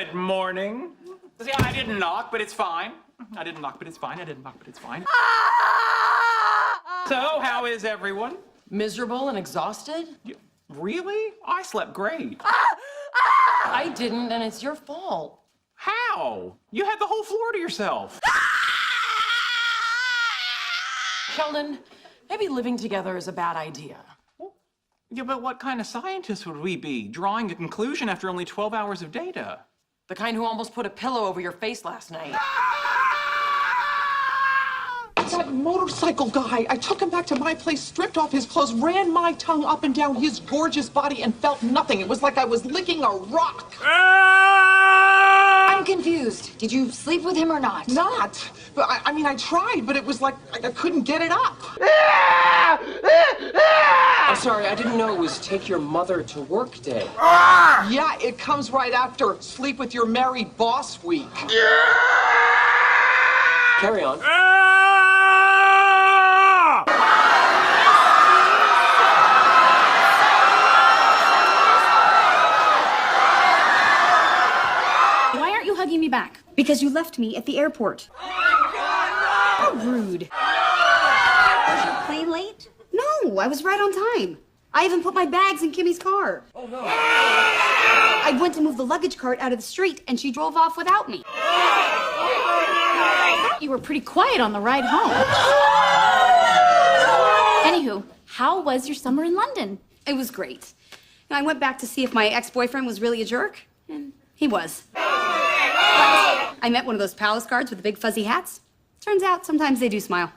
Good morning. See, I didn't knock, but it's fine. I didn't knock, but it's fine. I didn't knock, but it's fine. So, how is everyone? Miserable and exhausted? Really? I slept great. I didn't, and it's your fault. How? You had the whole floor to yourself. Sheldon, maybe living together is a bad idea. Yeah, but what kind of scientists would we be, drawing a conclusion after only 12 hours of data? The kind who almost put a pillow over your face last night. That motorcycle guy, I took him back to my place, stripped off his clothes, ran my tongue up and down his gorgeous body, and felt nothing. It was like I was licking a rock. I'm confused. Did you sleep with him or not? Not. But I mean, I tried, but it was like I couldn't get it up. I'm sorry, I didn't know it was take your mother to work day. Yeah, it comes right after sleep with your married boss week. Carry on. Why aren't you hugging me back? Because you left me at the airport. How rude. Was your plane late? No, I was right on time. I even put my bags in Kimmy's car. Oh, no. I went to move the luggage cart out of the street, and she drove off without me. I thought you were pretty quiet on the ride home. Anywho, how was your summer in London? It was great. I went back to see if my ex-boyfriend was really a jerk, and he was. But I met one of those palace guards with the big fuzzy hats. Turns out sometimes they do smile.